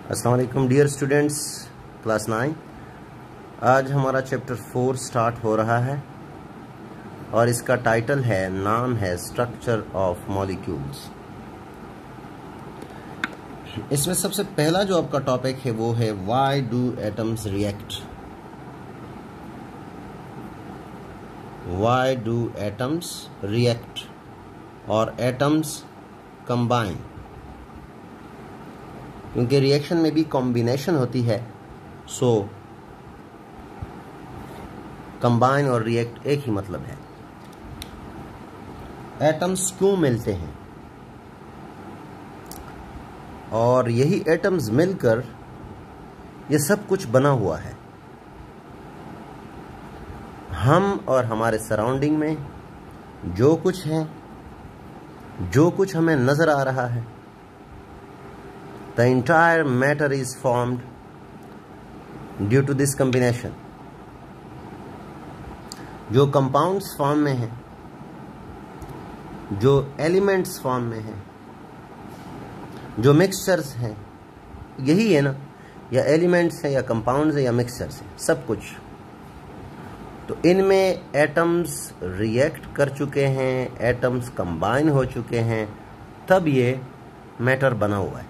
अस्सलाम वालेकुम dear students, class 9। आज हमारा चैप्टर 4 स्टार्ट हो रहा है और इसका टाइटल है, नाम है स्ट्रक्चर ऑफ मॉलिक्यूल्स। इसमें सबसे पहला जो आपका टॉपिक है वो है why do atoms react. Why do atoms react और एटम्स कंबाइन, क्योंकि रिएक्शन में भी कॉम्बिनेशन होती है। सो कंबाइन और रिएक्ट एक ही मतलब है। एटम्स क्यों मिलते हैं और यही एटम्स मिलकर ये सब कुछ बना हुआ है। हम और हमारे सराउंडिंग में जो कुछ है, जो कुछ हमें नजर आ रहा है, the entire matter is formed due to this combination। जो कंपाउंड्स फॉर्म में हैं, जो एलिमेंट्स फॉर्म में हैं, जो मिक्सचर्स हैं, यही है ना, या एलिमेंट्स हैं या कंपाउंड्स हैं या मिक्सचर्स हैं, सब कुछ। तो इनमें एटम्स रिएक्ट कर चुके हैं, एटम्स कंबाइन हो चुके हैं, तब ये मैटर बना हुआ है,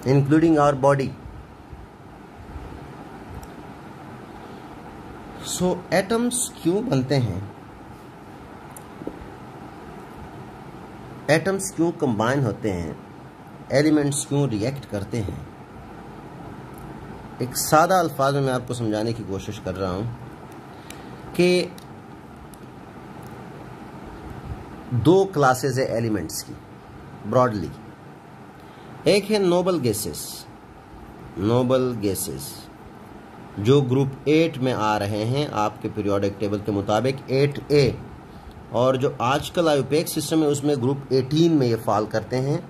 including our body। So atoms क्यों बनते हैं, एटम्स क्यों कंबाइन होते हैं, एलिमेंट्स क्यों रिएक्ट करते हैं, एक सादा अल्फाज में मैं आपको समझाने की कोशिश कर रहा हूं कि दो क्लासेस है एलिमेंट्स की ब्रॉडली। एक है नोबल गैसेस। नोबल गैसेस जो ग्रुप 8 में आ रहे हैं आपके पीरियोडिक टेबल के मुताबिक 8A, और जो आजकल आयुपेक सिस्टम है उसमें ग्रुप 18 में ये फॉल करते हैं।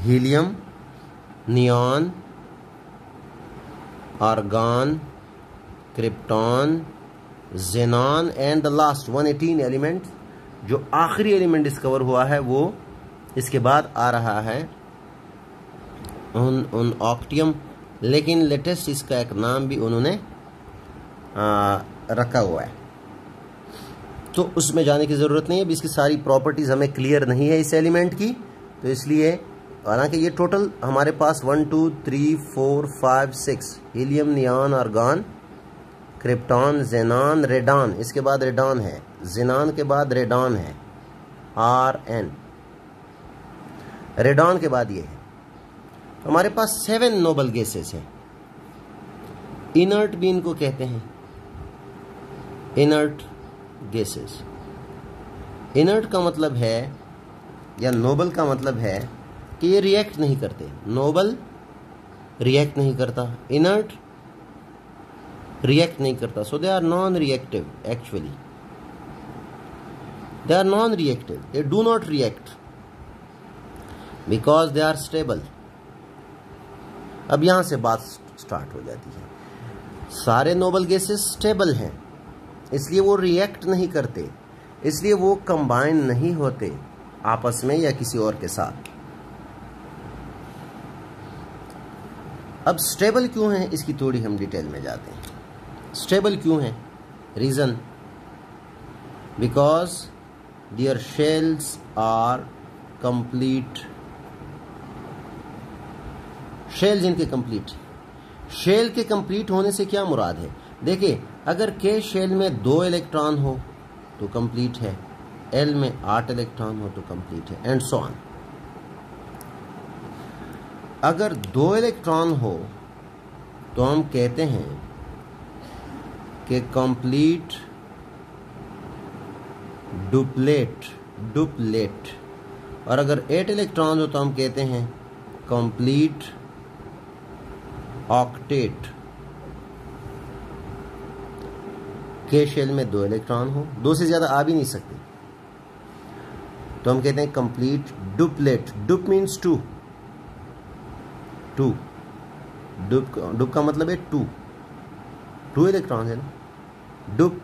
Helium, neon, argon, krypton, xenon and the last 118 element, जो आखिरी एलिमेंट डिस्कवर हुआ है वो इसके बाद आ रहा है उन ऑक्टियम। लेकिन लेटेस्ट इसका एक नाम भी उन्होंने रखा हुआ है, तो उसमें जाने की ज़रूरत नहीं है। इसकी सारी प्रॉपर्टीज़ हमें क्लियर नहीं है इस एलिमेंट की, तो इसलिए हालांकि ये टोटल हमारे पास 1 2 3 4 5 6 helium, neon, argon, krypton, xenon, radon, इसके बाद रेडॉन है, जेनॉन के बाद रेडॉन है, RN, रेडॉन के बाद ये है। हमारे पास 7 नोबल गैसेस हैं। इनर्ट भी इनको कहते हैं, इनर्ट गैसेस। इनर्ट का मतलब है, या नोबल का मतलब है कि ये रिएक्ट नहीं करते। नोबल रिएक्ट नहीं करता, इनर्ट रिएक्ट नहीं करता। So they are non reactive. Actually they are non reactive, they do not react because they are stable. अब यहां से बात स्टार्ट हो जाती है। सारे नोबल गैसेस स्टेबल हैं, इसलिए वो रिएक्ट नहीं करते, इसलिए वो कंबाइन नहीं होते आपस में या किसी और के साथ। अब स्टेबल क्यों हैं, इसकी थोड़ी हम डिटेल में जाते हैं। स्टेबल क्यों हैं? Reason, because their shells are complete. Shells इनके कंप्लीट। शेल के कंप्लीट होने से क्या मुराद है? देखिए, अगर के शेल में 2 इलेक्ट्रॉन हो तो कंप्लीट है, एल में 8 इलेक्ट्रॉन हो तो कंप्लीट है, एंड सो ऑन। अगर 2 इलेक्ट्रॉन हो तो हम कहते हैं कि कंप्लीट डुप्लेट, और अगर 8 इलेक्ट्रॉन हो तो हम कहते हैं कंप्लीट ऑक्टेट। के शेल में 2 इलेक्ट्रॉन हो, 2 से ज्यादा आ भी नहीं सकते, तो हम कहते हैं कंप्लीट डुप्लेट। डुप मीन्स 2। डुप का मतलब है 2 इलेक्ट्रॉन है ना, डुप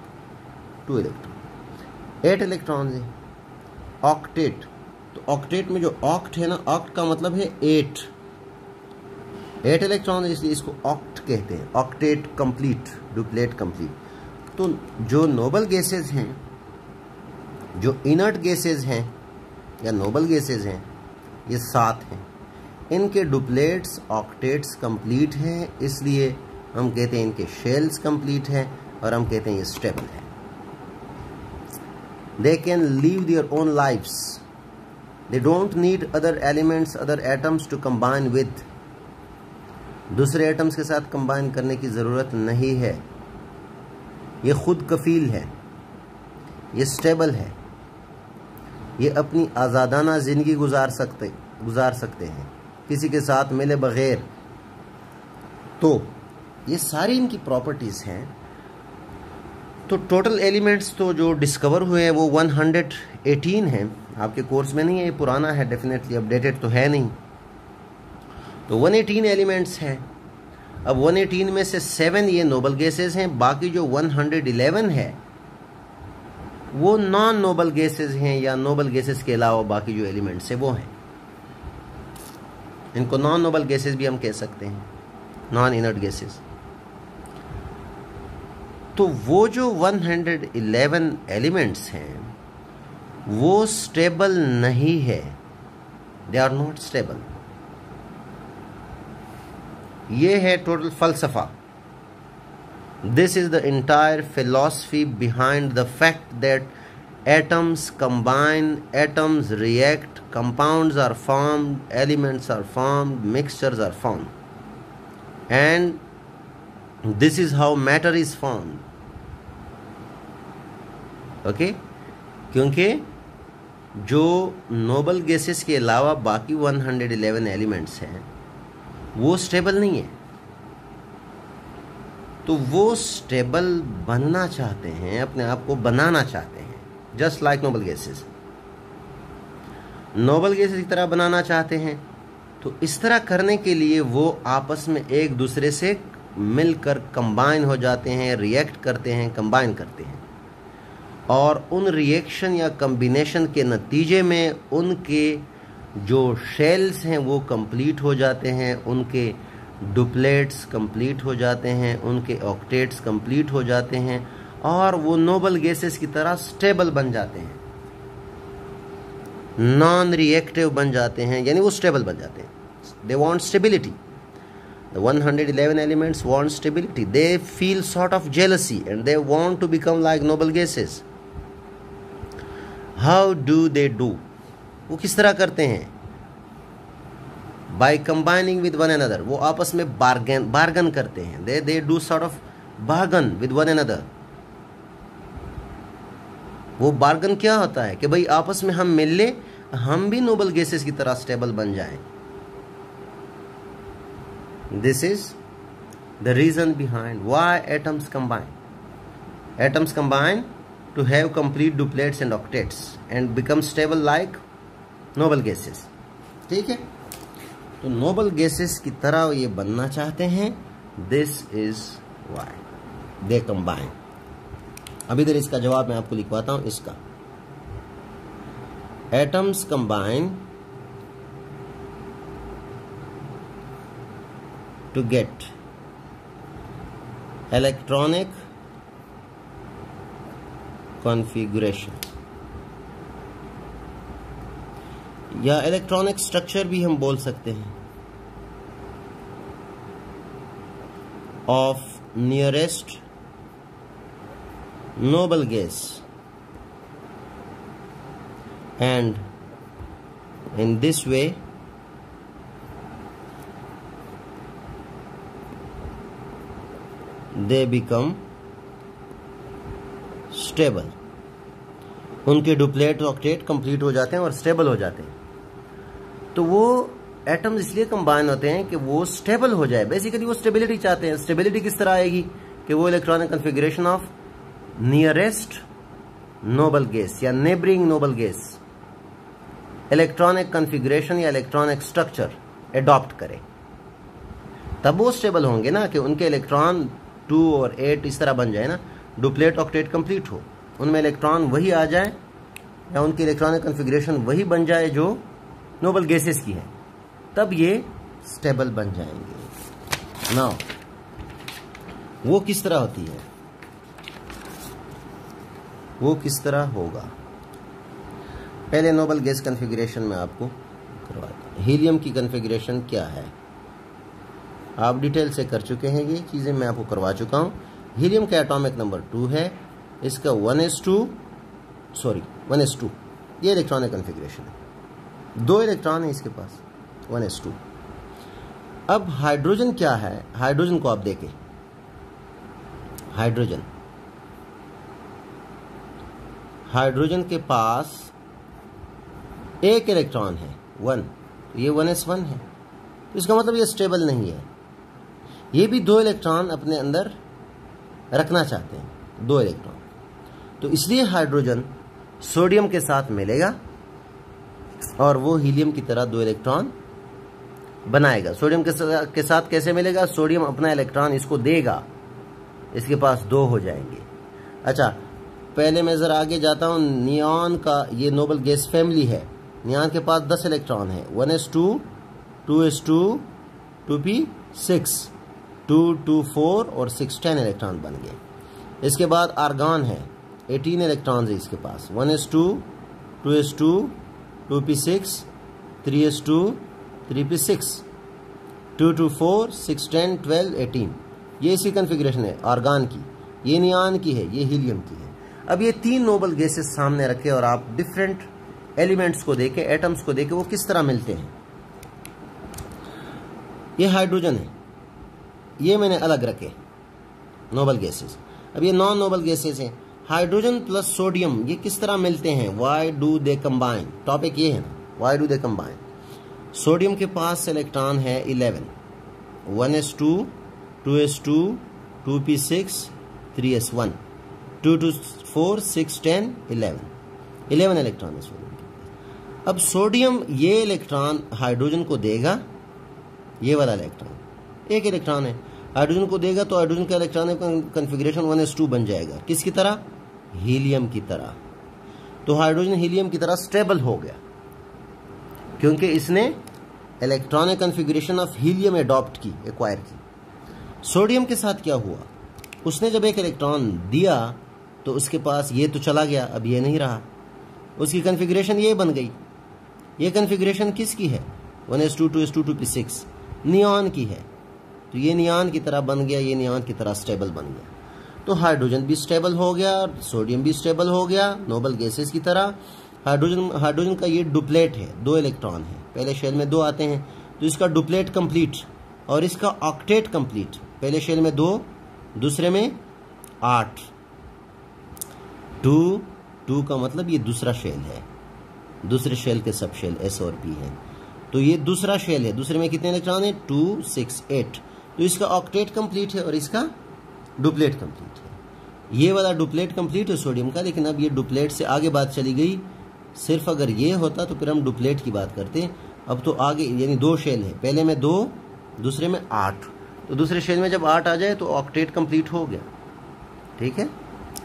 2 इलेक्ट्रॉन, 8 इलेक्ट्रॉन है। ऑक्टेट, तो ऑक्टेट में जो ऑक्ट है ना, ऑक्ट का मतलब है 8, 8 इलेक्ट्रॉन, इसलिए इसको ऑक्ट कहते हैं, ऑक्टेट कंप्लीट, डुप्लेट कंप्लीट। तो जो नोबल गैसेज हैं, जो इनर्ट गैसेज हैं या नोबल गैसेज हैं, ये 7 हैं। इनके डुप्लेट्स ऑक्टेट्स कंप्लीट हैं, इसलिए हम कहते हैं इनके शेल्स कंप्लीट हैं और हम कहते हैं ये स्टेबल है। They can live their own lifes, they don't need other elements, other atoms to combine with. दूसरे एटम्स के साथ कंबाइन करने की ज़रूरत नहीं है, ये खुद कफील है, ये स्टेबल है, ये अपनी आज़ादाना ज़िंदगी गुजार सकते हैं किसी के साथ मिले बगैर। तो ये सारी इनकी प्रॉपर्टीज़ हैं। तो टोटल एलिमेंट्स तो जो डिस्कवर हुए हैं वो 118 हैं। आपके कोर्स में नहीं है, ये पुराना है, डेफिनेटली अपडेटेड तो है नहीं। तो 118 एलिमेंट्स हैं। अब 118 में से 7 ये नोबल गैसेस हैं, बाकी जो 111 है वो नॉन नोबल गैसेस हैं, या नोबल गैसेस के अलावा बाकी जो एलिमेंट्स हैं वो हैं। इनको नॉन नोबल गैसेस भी हम कह सकते हैं, नॉन इनर्ट गैसेस। तो वो जो 111 एलिमेंट्स हैं वो स्टेबल नहीं है, दे आर नॉट स्टेबल। ये है टोटल फलसफा। This is the entire philosophy behind the fact that atoms combine, atoms react, compounds are formed, elements are formed, mixtures are formed, and this is how matter is formed. Okay? क्योंकि जो noble gases के अलावा बाकी 111 elements हैं वो stable नहीं है। तो वो स्टेबल बनना चाहते हैं, अपने आप को बनाना चाहते हैं, just like noble gases. Noble gases की तरह बनाना चाहते हैं। तो इस तरह करने के लिए वो आपस में एक दूसरे से मिलकर कंबाइन हो जाते हैं, रिएक्ट करते हैं, कंबाइन करते हैं, और उन रिएक्शन या कम्बिनेशन के नतीजे में उनके जो शेल्स हैं वो कंप्लीट हो जाते हैं, उनके डुप्लेट्स कंप्लीट हो जाते हैं, उनके ऑक्टेट्स कंप्लीट हो जाते हैं, और वो नोबल गैसेस की तरह स्टेबल बन जाते हैं, नॉन रिएक्टिव बन जाते हैं, यानी वो स्टेबल बन जाते हैं। They want stability. The 111 elements want stability. They feel sort of jealousy and they want to become like noble gases. How do they do? वो किस तरह करते हैं? By combining with one another. वो आपस में bargain करते हैं. They do sort of bargain with one another. वो bargain क्या होता है कि भाई आपस में हम मिल ले, हम भी noble gases की तरह stable बन जाएं. This is the reason behind why atoms combine. Atoms combine to have complete duplets and octets and become stable like noble gases. ठीक है? तो noble gases की तरह ये बनना चाहते हैं. This is why they combine. अब इधर इसका जवाब मैं आपको लिखवाता हूं इसका. Atoms combine to get electronic configuration या इलेक्ट्रॉनिक स्ट्रक्चर भी हम बोल सकते हैं of nearest noble gas, and in this way they become stable. उनके डुप्लेट ऑक्टेट कंप्लीट हो जाते हैं और स्टेबल हो जाते हैं. तो वो एटम्स इसलिए कंबाइन होते हैं कि वो स्टेबल हो जाए. बेसिकली वो स्टेबिलिटी चाहते हैं. स्टेबिलिटी किस तरह आएगी कि वो electronic configuration of nearest noble gas या neighbouring noble gas electronic configuration या इलेक्ट्रॉनिक स्ट्रक्चर एडॉप्ट करे. तब वो स्टेबल होंगे ना कि उनके इलेक्ट्रॉन 2 और 8 इस तरह बन जाए ना, डुप्लेट ऑक्टेट कंप्लीट हो, उनमें इलेक्ट्रॉन वही आ जाए या उनकी इलेक्ट्रॉनिक कॉन्फ़िगरेशन वही बन जाए जो नोबल गैसेस की है, तब ये स्टेबल बन जाएंगे. नाउ वो किस तरह होती है, वो किस तरह होगा। पहले नोबल गैस कॉन्फ़िगरेशन में आपको करवाता हूं। हीलियम की कॉन्फ़िगरेशन क्या है आप डिटेल से कर चुके हैं, ये चीज़ें मैं आपको करवा चुका हूं। हीलियम का एटॉमिक नंबर 2 है, इसका 1s2 ये इलेक्ट्रॉनिक कॉन्फ़िगरेशन है, 2 इलेक्ट्रॉन है इसके पास 1s2। अब हाइड्रोजन क्या है, हाइड्रोजन को आप देखें, हाइड्रोजन के पास एक इलेक्ट्रॉन है 1, तो ये 1s1 है, तो इसका मतलब ये स्टेबल नहीं है। ये भी 2 इलेक्ट्रॉन अपने अंदर रखना चाहते हैं, 2 इलेक्ट्रॉन, तो इसलिए हाइड्रोजन सोडियम के साथ मिलेगा और वो हीलियम की तरह 2 इलेक्ट्रॉन बनाएगा। सोडियम के साथ कैसे मिलेगा, सोडियम अपना इलेक्ट्रॉन इसको देगा, इसके पास 2 हो जाएंगे। अच्छा, पहले मैं ज़रा आगे जाता हूँ। नियॉन का ये नोबल गैस फैमिली है, नियॉन के पास 10 इलेक्ट्रॉन है, 1s2 2s2 2p6 2 2 4 और 6 10 इलेक्ट्रॉन बन गए। इसके बाद आर्गॉन है, 18 इलेक्ट्रॉन है इसके पास, 1s2 2s2 2p6 3s2 3p6 2 2 4 6 10 12 18। ये इसी कॉन्फ़िगरेशन है आर्गॉन की, ये नियॉन की है, ये हीलियम की है। अब ये 3 नोबल गैसेस सामने रखे और आप डिफरेंट एलिमेंट्स को देखें, एटम्स को देखें, वो किस तरह मिलते हैं। ये हाइड्रोजन है, ये मैंने अलग रखे नोबल गैसेस। अब ये नॉन नोबल गैसेस हैं, हाइड्रोजन प्लस सोडियम ये किस तरह मिलते हैं, why do they combine, topic ये है ना, why do they combine. Sodium के पास इलेक्ट्रॉन है 11, 1s2 2s2 2p6 3s1 2 2 4 6 10 11 electron है सोडियम के पास। अब सोडियम ये इलेक्ट्रॉन हाइड्रोजन को देगा, ये वाला इलेक्ट्रॉन एक इलेक्ट्रॉन है, हाइड्रोजन को देगा, तो हाइड्रोजन का इलेक्ट्रॉनिक कॉन्फ़िगरेशन 1s2 बन जाएगा, किसकी तरह, हीलियम की तरह। तो हाइड्रोजन हीलियम की तरह स्टेबल हो गया क्योंकि इसने electronic configuration of helium adopt की, एक्वायर की। सोडियम के साथ क्या हुआ, उसने जब एक इलेक्ट्रॉन दिया तो उसके पास ये तो चला गया, अब ये नहीं रहा, उसकी कॉन्फ़िगरेशन ये बन गई। ये कॉन्फ़िगरेशन किसकी है, 1s2 2s2 2p6 नियॉन की है, तो ये नियॉन की तरह बन गया, ये नियॉन की तरह स्टेबल बन गया। तो हाइड्रोजन भी स्टेबल हो गया, सोडियम भी स्टेबल हो गया नोबल गैसेस की तरह। हाइड्रोजन का ये डुप्लेट है, 2 इलेक्ट्रॉन है, पहले शेल में 2 आते हैं, तो इसका डुप्लेट कंप्लीट और इसका ऑक्टेट कंप्लीट, पहले शेल में 2 दूसरे में 8, 2 का मतलब ये दूसरा शेल है, दूसरे शेल के सब शेल S और P है, तो ये दूसरा शेल है, दूसरे में कितने इलेक्ट्रॉन है 2 6 8, तो इसका ऑक्टेट कंप्लीट है और इसका डुप्लेट कंप्लीट है। ये वाला डुप्लेट कंप्लीट है सोडियम का, लेकिन अब ये डुप्लेट से आगे बात चली गई। सिर्फ अगर ये होता तो फिर हम डुप्लेट की बात करते, अब तो आगे यानी 2 शेल है, पहले में 2 दूसरे में 8, तो दूसरे शेल में जब 8 आ जाए तो ऑक्टेट कंप्लीट हो गया, ठीक है,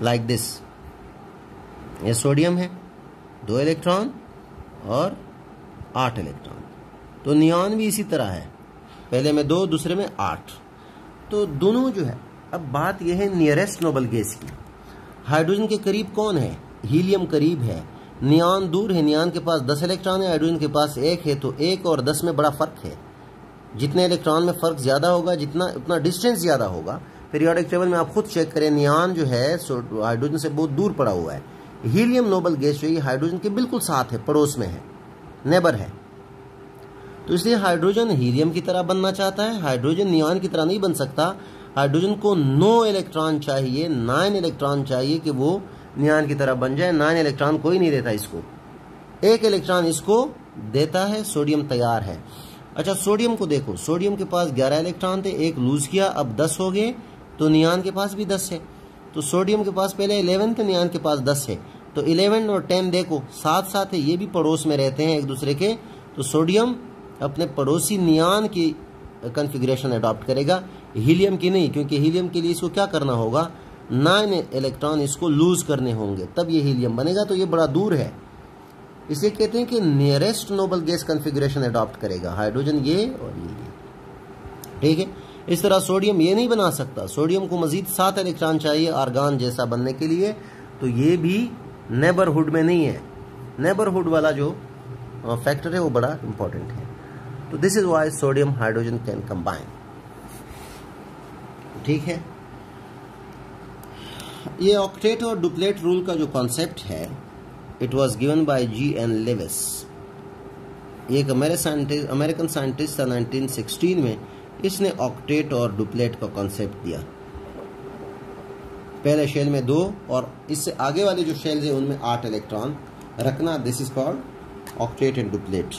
लाइक दिस। ये सोडियम है, 2 इलेक्ट्रॉन और 8 इलेक्ट्रॉन, तो नियॉन भी इसी तरह है, पहले में 2 दूसरे में 8, तो दोनों जो है। अब बात यह है नियरेस्ट नोबल गैस की, हाइड्रोजन के करीब कौन है, हीलियम करीब है, नियॉन दूर है, नियॉन के पास 10 इलेक्ट्रॉन है, हाइड्रोजन के पास 1 है, तो 1 और 10 में बड़ा फर्क है, जितने इलेक्ट्रॉन में फर्क ज्यादा होगा जितना उतना डिस्टेंस ज्यादा होगा। पीरियोडिक टेबल में आप खुद चेक करें, नियॉन जो है हाइड्रोजन से बहुत दूर पड़ा हुआ है, हीलियम नोबल गैस जो है हाइड्रोजन के बिल्कुल साथ है, पड़ोस में है, नेबर है, तो इसलिए हाइड्रोजन हीलियम की तरह बनना चाहता है, हाइड्रोजन नियॉन की तरह नहीं बन सकता। हाइड्रोजन को 9 इलेक्ट्रॉन चाहिए, 9 इलेक्ट्रॉन चाहिए कि वो नियॉन की तरह बन जाए। 9 इलेक्ट्रॉन कोई नहीं देता इसको, 1 इलेक्ट्रॉन इसको देता है, सोडियम तैयार है। अच्छा, सोडियम को देखो, सोडियम के पास 11 इलेक्ट्रॉन थे, 1 लूज किया, अब 10 हो गए, तो नियॉन के पास भी 10 है, तो सोडियम के पास पहले 11 थे, नियॉन के पास 10 है, तो 11 और 10 देखो साथ साथ है, ये भी पड़ोस में रहते हैं एक दूसरे के, तो सोडियम अपने पड़ोसी नियॉन की कॉन्फ़िगरेशन अडॉप्ट करेगा, हीलियम की नहीं, क्योंकि हीलियम के लिए इसको क्या करना होगा, 9 इलेक्ट्रॉन इसको लूज करने होंगे, तब ये हीलियम बनेगा, तो ये बड़ा दूर है, इसलिए कहते हैं कि nearest noble gas configuration adopt करेगा हाइड्रोजन, ये और ये, ठीक है। इस तरह सोडियम ये नहीं बना सकता, सोडियम को मजीद 7 इलेक्ट्रॉन चाहिए आर्गन जैसा बनने के लिए, तो ये भी नेबरहुड में नहीं है। नेबरहुड वाला जो फैक्टर है वो बड़ा इंपॉर्टेंट है। तो this is why sodium hydrogen can combine. ठीक है, ये ऑक्टेट और डुप्लेट रूल का जो कॉन्सेप्ट है, it was given by G.N. Lewis. ये एक अमेरिकन साइंटिस्ट था 1916 में, इसने ऑक्टेट और डुप्लेट का कॉन्सेप्ट दिया। पहले शेल में 2 और इससे आगे वाले जो शेल्स है उनमें 8 इलेक्ट्रॉन रखना। This is called octet and duplet.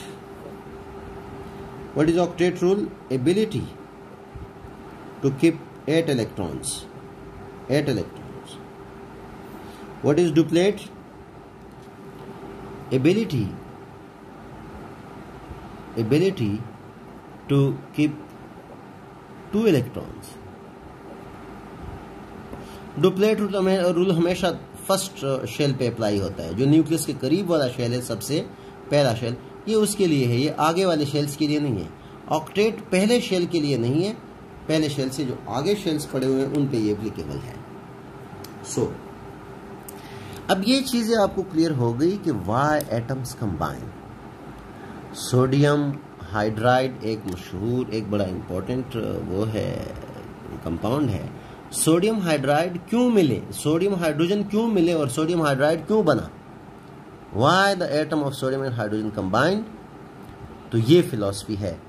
What is octet rule? Ability to keep 8 electrons. What is duplet? Ability to keep 2 electrons. Duplet rule हमेशा फर्स्ट शेल पे अप्लाई होता है। जो न्यूक्लियस के करीब वाला शेल है, सबसे पहला शेल, ये उसके लिए है, ये आगे वाले शेल्स के लिए नहीं है। ऑक्टेट पहले शेल के लिए नहीं है, पहले शेल से जो आगे शेल्स पड़े हुए हैं उन पे ये एप्लीकेबल है। सो अब ये चीजें आपको क्लियर हो गई कि why atoms combine. Sodium hydride एक मशहूर, एक बड़ा इंपॉर्टेंट वो है, कंपाउंड है। सोडियम हाइड्राइड क्यों मिले, सोडियम हाइड्रोजन क्यों मिले और सोडियम हाइड्राइड क्यों बना? Why the atom of sodium and hydrogen combined? तो ये फिलॉसफी है।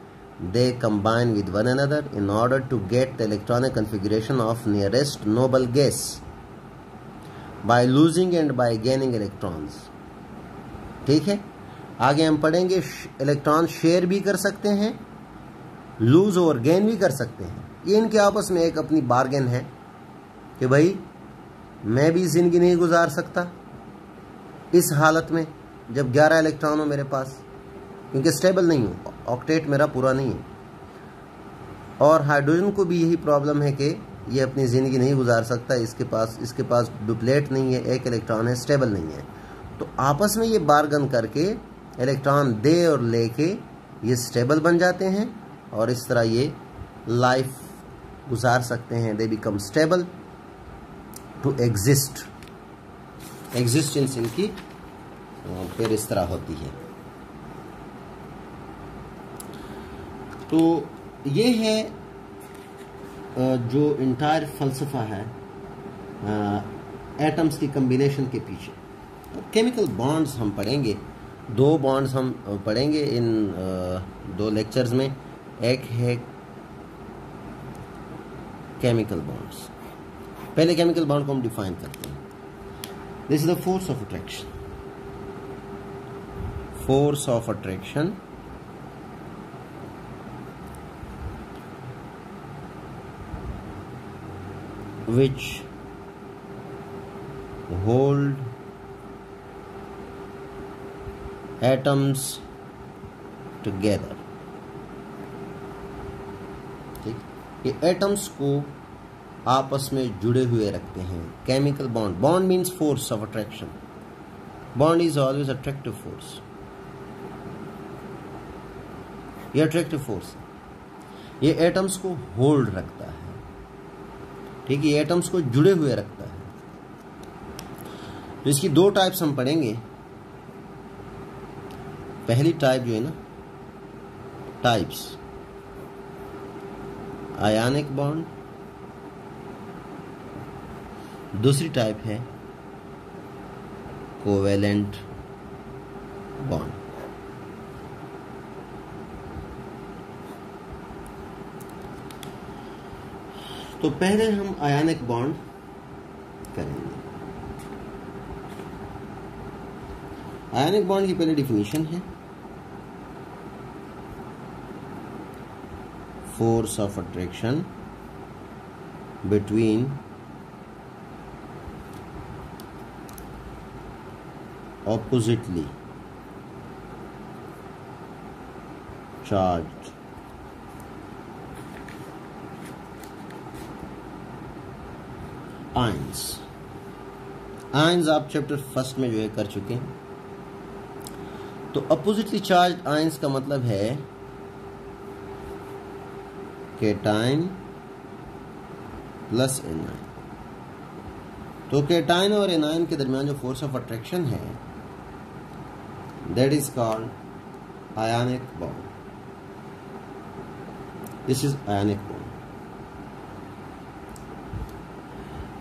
They combine with one another in order to get the electronic configuration of nearest noble gas by losing and by gaining electrons. ठीक है, आगे हम पढ़ेंगे electron share भी कर सकते हैं, लूज और गेन भी कर सकते हैं। ये इनके आपस में एक अपनी बार्गेन है कि भाई मैं भी जिंदगी नहीं गुजार सकता इस हालत में जब 11 इलेक्ट्रॉन हो मेरे पास, क्योंकि स्टेबल नहीं हूँ, ऑक्टेट मेरा पूरा नहीं है। और हाइड्रोजन को भी यही प्रॉब्लम है कि ये अपनी ज़िंदगी नहीं गुजार सकता, इसके पास डुप्लेट नहीं है, 1 इलेक्ट्रॉन है, स्टेबल नहीं है। तो आपस में ये बार्गन करके इलेक्ट्रॉन दे और लेके ये स्टेबल बन जाते हैं और इस तरह ये लाइफ गुजार सकते हैं। They become stable to exist, existence इनकी फिर इस तरह होती है। तो ये है जो इंटायर फलसफा है एटम्स की कम्बिनेशन के पीछे। तो केमिकल बॉन्ड्स हम पढ़ेंगे, 2 बॉन्ड्स हम पढ़ेंगे इन 2 लेक्चर्स में। एक है केमिकल बॉन्ड्स। पहले केमिकल बॉन्ड को हम डिफाइन करते हैं। This is the force of attraction. Force of attraction which hold atoms together। ठीक, ये एटम्स को आपस में जुड़े हुए रखते हैं। Chemical bond, bond means force of attraction. Bond is always attractive force. ये अट्रैक्टिव फोर्स, ये एटम्स को होल्ड रखता है। ठीक है, ये एटम्स को जुड़े हुए रखता है। तो इसकी 2 टाइप्स हम पढ़ेंगे। पहली टाइप जो है ना, टाइप्स, आयनिक बॉन्ड। दूसरी टाइप है कोवेलेंट बॉन्ड। तो पहले हम आयनिक बॉन्ड करेंगे। आयनिक बॉन्ड की पहले डिफिनीशन है, force of attraction between oppositely charged ions. Ions आप चैप्टर 1 में जो है कर चुके हैं। तो अपोजिटली चार्ज आयंस का मतलब है कैटायन प्लस एनाइन। तो कैटाइन और एनाइन के दरमियान जो फोर्स ऑफ अट्रैक्शन है that is called ionic bond. This is ionic bond.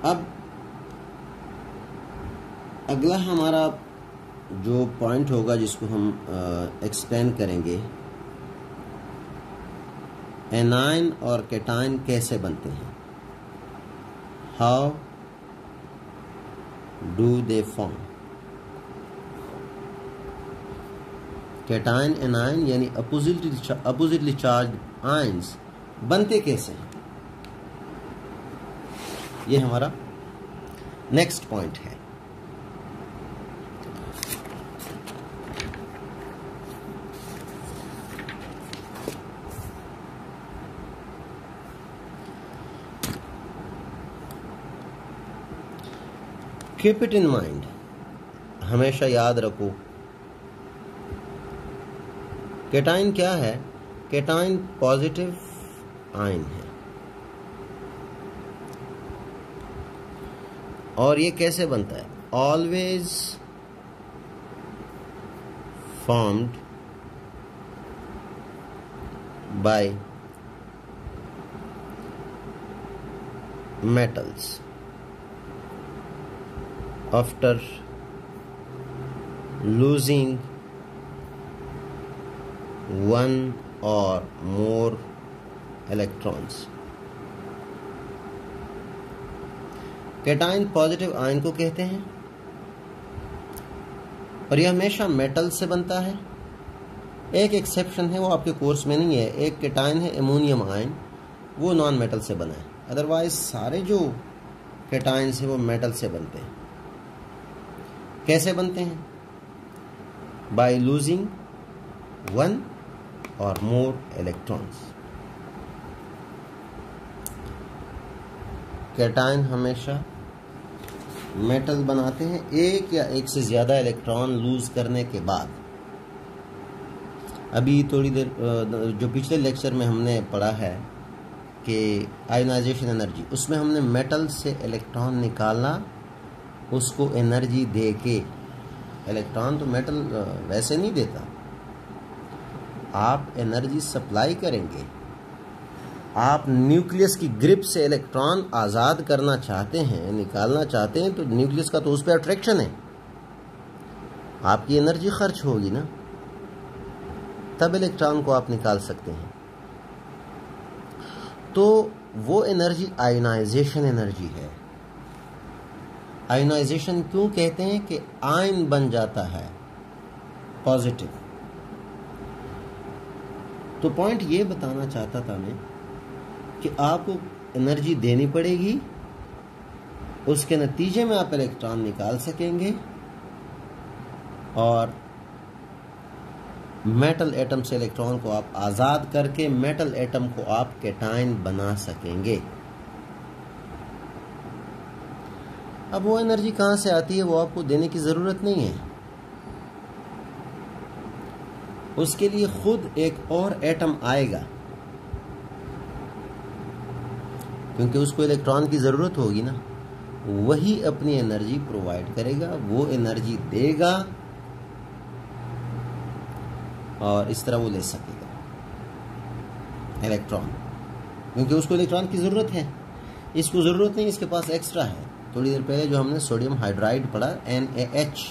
अब अगला हमारा जो पॉइंट होगा जिसको हम एक्सप्लेन करेंगे, एनाइन और कैटाइन कैसे बनते हैं, how do they form. Cation A9 यानी अपोजिटली चार्ज आयंस बनते कैसे हैं, ये हमारा नेक्स्ट पॉइंट है। कीप इट इन माइंड, हमेशा याद रखो कैटाइन क्या है। कैटाइन पॉजिटिव आयन है और ये कैसे बनता है, always formed by metals after losing one or more electrons। Cation positive ion को कहते हैं और यह हमेशा मेटल से बनता है। एक एक्सेप्शन है, वो आपके कोर्स में नहीं है। एक कैटाइन है एमोनियम आयन, वो नॉन मेटल से बना है। अदरवाइज सारे जो कैटाइन्स हैं वो मेटल से बनते हैं। कैसे बनते हैं, बाय लूजिंग वन और मोर इलेक्ट्रॉन्स। कैटाइन हमेशा मेटल बनाते हैं एक या एक से ज्यादा इलेक्ट्रॉन लूज करने के बाद। अभी थोड़ी देर जो पिछले लेक्चर में हमने पढ़ा है कि आयोनाइजेशन एनर्जी, उसमें हमने मेटल से इलेक्ट्रॉन निकालना, उसको एनर्जी दे के। इलेक्ट्रॉन तो मेटल वैसे नहीं देता, आप एनर्जी सप्लाई करेंगे। आप न्यूक्लियस की ग्रिप से इलेक्ट्रॉन आज़ाद करना चाहते हैं, निकालना चाहते हैं, तो न्यूक्लियस का तो उस पर अट्रैक्शन है, आपकी एनर्जी खर्च होगी ना, तब इलेक्ट्रॉन को आप निकाल सकते हैं। तो वो एनर्जी आयोनाइजेशन एनर्जी है। आयोनाइजेशन क्यों कहते हैं कि आयन बन जाता है पॉजिटिव। तो पॉइंट ये बताना चाहता था मैं कि आपको एनर्जी देनी पड़ेगी, उसके नतीजे में आप इलेक्ट्रॉन निकाल सकेंगे और मेटल एटम से इलेक्ट्रॉन को आप आज़ाद करके मेटल एटम को आप कैटाइन बना सकेंगे। अब वो एनर्जी कहाँ से आती है, वो आपको देने की ज़रूरत नहीं है। उसके लिए खुद एक और एटम आएगा, क्योंकि उसको इलेक्ट्रॉन की ज़रूरत होगी ना, वही अपनी एनर्जी प्रोवाइड करेगा, वो एनर्जी देगा और इस तरह वो ले सकेगा इलेक्ट्रॉन, क्योंकि उसको इलेक्ट्रॉन की ज़रूरत है। इसको ज़रूरत नहीं, इसके पास एक्स्ट्रा है। थोड़ी देर पहले जो हमने सोडियम हाइड्राइड पढ़ा, NaH,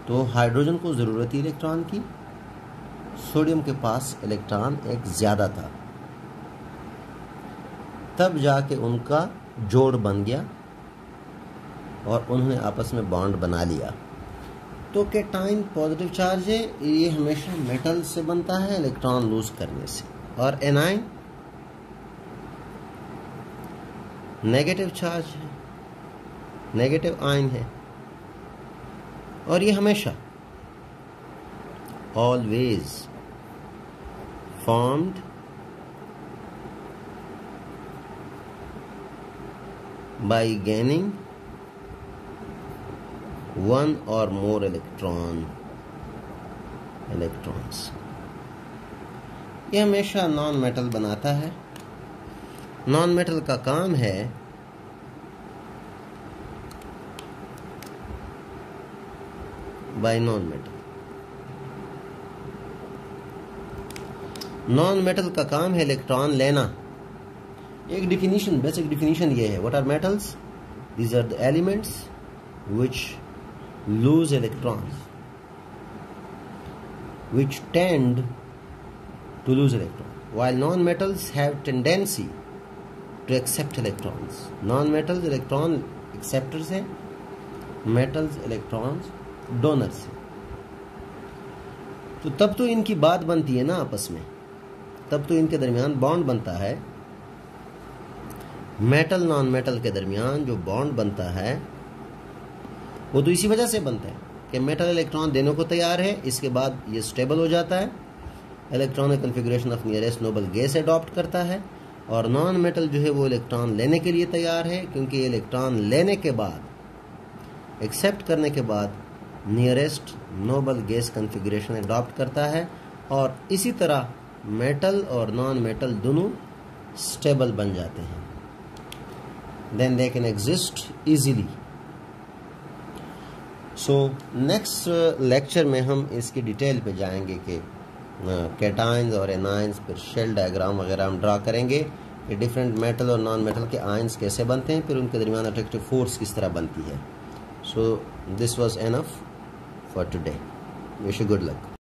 तो हाइड्रोजन को ज़रूरत ही इलेक्ट्रॉन की, सोडियम के पास इलेक्ट्रॉन एक ज़्यादा था, तब जाके उनका जोड़ बन गया और उन्होंने आपस में बॉन्ड बना लिया। तो कैटाइन पॉजिटिव चार्ज है, ये हमेशा मेटल से बनता है इलेक्ट्रॉन लूज करने से, और एनाइन नेगेटिव चार्ज है, नेगेटिव आयन है, और ये हमेशा always formed by gaining one or more electrons। ये हमेशा नॉन मेटल बनाता है। नॉन मेटल का काम है bye non metal. Non metal का काम है इलेक्ट्रॉन लेना। एक डिफिनीशन, बेसिक डिफिनीशन ये है, what are metals? These are the elements which lose electrons, which tend to lose electron, while non-metals have tendency to accept electrons. Non-metals electron acceptors हैं, metals electrons donors हैं। तो तब तो इनकी बात बनती है ना आपस में, तब तो इनके दरमियान बॉन्ड बनता है। मेटल नॉन मेटल के दरमियान जो बॉन्ड बनता है वो तो इसी वजह से बनता है कि मेटल इलेक्ट्रॉन देने को तैयार है, इसके बाद ये स्टेबल हो जाता है, electronic configuration of nearest noble gas adopt करता है, और नॉन मेटल जो है वो इलेक्ट्रॉन लेने के लिए तैयार है, क्योंकि इलेक्ट्रॉन लेने के बाद, एक्सेप्ट करने के बाद nearest noble gas configuration adopt करता है, और इसी तरह मेटल और नॉन मेटल दोनों स्टेबल बन जाते हैं। Then they can exist easily. So next lecture में हम इसकी डिटेल पे जाएंगे कि कैटाइंस और एनाइंस, फिर शेल डायग्राम वगैरह हम ड्रा करेंगे कि डिफरेंट मेटल और नॉन मेटल के आयंस कैसे बनते हैं, फिर उनके दरमियान अट्रैक्टिव फोर्स किस तरह बनती है। So this was enough for today. Wish you good luck.